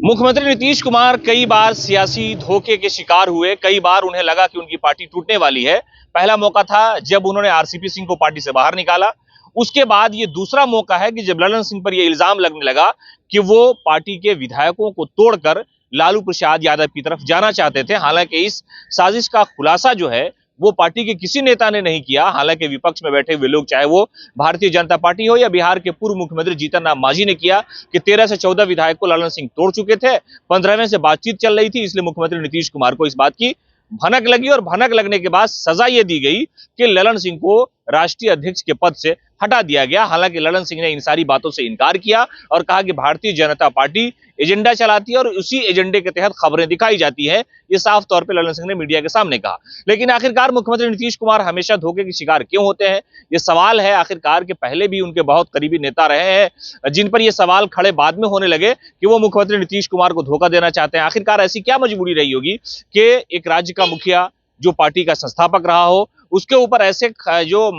मुख्यमंत्री नीतीश कुमार कई बार सियासी धोखे के शिकार हुए। कई बार उन्हें लगा कि उनकी पार्टी टूटने वाली है। पहला मौका था जब उन्होंने आरसीपी सिंह को पार्टी से बाहर निकाला। उसके बाद ये दूसरा मौका है कि जब ललन सिंह पर यह इल्जाम लगने लगा कि वो पार्टी के विधायकों को तोड़कर लालू प्रसाद यादव की तरफ जाना चाहते थे। हालांकि इस साजिश का खुलासा जो है वो पार्टी के किसी नेता ने नहीं किया। हालांकि विपक्ष में बैठे हुए लोग, चाहे वो भारतीय जनता पार्टी हो या बिहार के पूर्व मुख्यमंत्री जीतन राम मांझी ने किया कि 13 से 14 विधायक को ललन सिंह तोड़ चुके थे। 15वें से बातचीत चल रही थी, इसलिए मुख्यमंत्री नीतीश कुमार को इस बात की भनक लगी और भनक लगने के बाद सजा यह दी गई कि ललन सिंह को राष्ट्रीय अध्यक्ष के पद से हटा दिया गया। हालांकि ललन सिंह ने इन सारी बातों से इनकार किया और कहा कि भारतीय जनता पार्टी एजेंडा चलाती है और उसी एजेंडे के तहत खबरें दिखाई जाती है। ये साफ तौर पे ललन सिंह ने मीडिया के सामने कहा। लेकिन आखिरकार मुख्यमंत्री नीतीश कुमार हमेशा धोखे के शिकार क्यों होते हैं, ये सवाल है। आखिरकार के पहले भी उनके बहुत करीबी नेता रहे हैं जिन पर ये सवाल खड़े बाद में होने लगे कि वो मुख्यमंत्री नीतीश कुमार को धोखा देना चाहते हैं। आखिरकार ऐसी क्या मजबूरी रही होगी कि एक राज्य का मुखिया जो पार्टी का संस्थापक रहा हो, उसके ऊपर ऐसे जो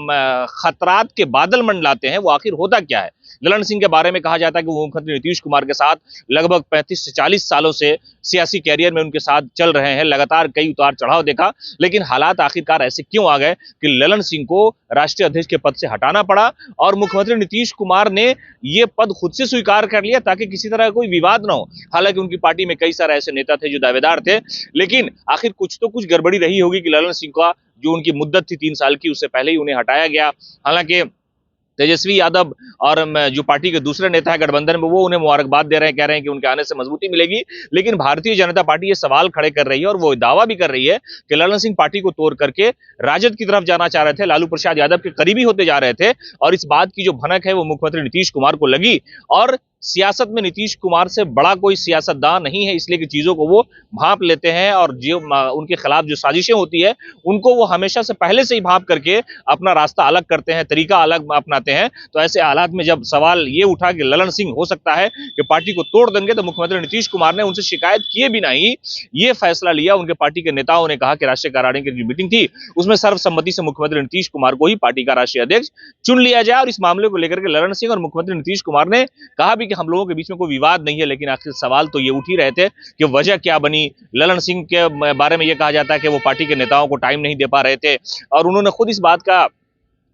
खतरात के बादल मंडलाते हैं, वो आखिर होता क्या है। ललन सिंह के बारे में कहा जाता है कि वो मुख्यमंत्री नीतीश कुमार के साथ लगभग 35 से 40 सालों से सियासी कैरियर में उनके साथ चल रहे हैं। लगातार कई उतार चढ़ाव देखा, लेकिन हालात आखिरकार ऐसे क्यों आ गए कि ललन सिंह को राष्ट्रीय अध्यक्ष के पद से हटाना पड़ा और मुख्यमंत्री नीतीश कुमार ने ये पद खुद से स्वीकार कर लिया ताकि किसी तरह का कोई विवाद ना हो। हालांकि उनकी पार्टी में कई सारे ऐसे नेता थे जो दावेदार थे, लेकिन आखिर कुछ तो कुछ गड़बड़ी रही होगी कि ललन सिंह का जो उनकी मुद्दत थी 3 साल की, उससे पहले ही उन्हें हटाया गया। हालांकि तेजस्वी यादव और जो पार्टी के दूसरे नेता है गठबंधन में, वो उन्हें मुबारकबाद दे रहे हैं, कह रहे हैं कि उनके आने से मजबूती मिलेगी। लेकिन भारतीय जनता पार्टी ये सवाल खड़े कर रही है और वो दावा भी कर रही है कि ललन सिंह पार्टी को तोड़ करके राजद की तरफ जाना चाह रहे थे, लालू प्रसाद यादव के करीबी होते जा रहे थे। और इस बात की जो भनक है वो मुख्यमंत्री नीतीश कुमार को लगी। और सियासत में नीतीश कुमार से बड़ा कोई सियासतदान नहीं है, इसलिए कि चीजों को वो भांप लेते हैं और जो उनके खिलाफ जो साजिशें होती है उनको वो हमेशा से पहले से ही भांप करके अपना रास्ता अलग करते हैं, तरीका अलग अपनाते हैं। तो ऐसे हालात में जब सवाल ये उठा कि ललन सिंह हो सकता है कि पार्टी को तोड़ देंगे, तो मुख्यमंत्री नीतीश कुमार ने उनसे शिकायत किए बिना ही ये फैसला लिया। उनके पार्टी के नेताओं ने कहा कि राष्ट्रीय कार्यालय की जो मीटिंग थी उसमें सर्वसम्मति से मुख्यमंत्री नीतीश कुमार को ही पार्टी का राष्ट्रीय अध्यक्ष चुन लिया जाए। और इस मामले को लेकर के ललन सिंह और मुख्यमंत्री नीतीश कुमार ने कहा भी कि हम लोगों के बीच में कोई विवाद नहीं है। लेकिन आखिर सवाल तो ये उठ ही रहे थे कि वजह क्या बनी। ललन सिंह के बारे में ये कहा जाता है कि वो पार्टी के नेताओं को टाइम नहीं दे पा रहे थे और उन्होंने खुद इस बात का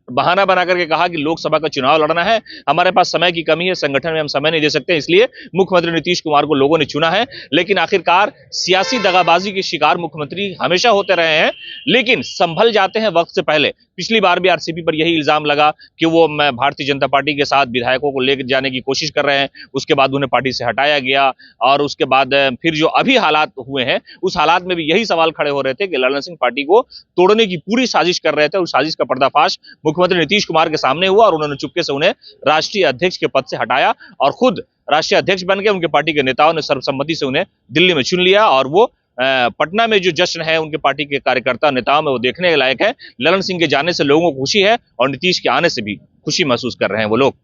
बहाना बना करके कहा कि लोकसभा का चुनाव लड़ना है, हमारे पास समय की कमी है, संगठन में हम समय नहीं दे सकते, इसलिए मुख्यमंत्री नीतीश कुमार को लोगों ने चुना है। लेकिन आखिरकार सियासी दगाबाजी के शिकार मुख्यमंत्री हमेशा होते रहे हैं, लेकिन संभल जाते हैं वक्त से पहले। पिछली बार भी आरसीपी पर यही इल्जाम लगा कि वो भारतीय जनता पार्टी के साथ विधायकों को लेकर जाने की कोशिश कर रहे हैं, उसके बाद उन्हें पार्टी से हटाया गया। और उसके बाद फिर जो अभी हालात हुए हैं उस हालात में भी यही सवाल खड़े हो रहे थे कि ललन सिंह पार्टी को तोड़ने की पूरी साजिश कर रहे थे। उस साजिश का पर्दाफाश मुख्यमंत्री नीतीश कुमार के सामने हुआ और उन्होंने चुपके से उन्हें राष्ट्रीय अध्यक्ष के पद से हटाया और खुद राष्ट्रीय अध्यक्ष बन गए। उनके पार्टी के नेताओं ने सर्वसम्मति से उन्हें दिल्ली में चुन लिया और वो पटना में जो जश्न है उनके पार्टी के कार्यकर्ता नेताओं में, वो देखने के लायक है। ललन सिंह के जाने से लोगों को खुशी है और नीतीश के आने से भी खुशी महसूस कर रहे हैं वो लोग।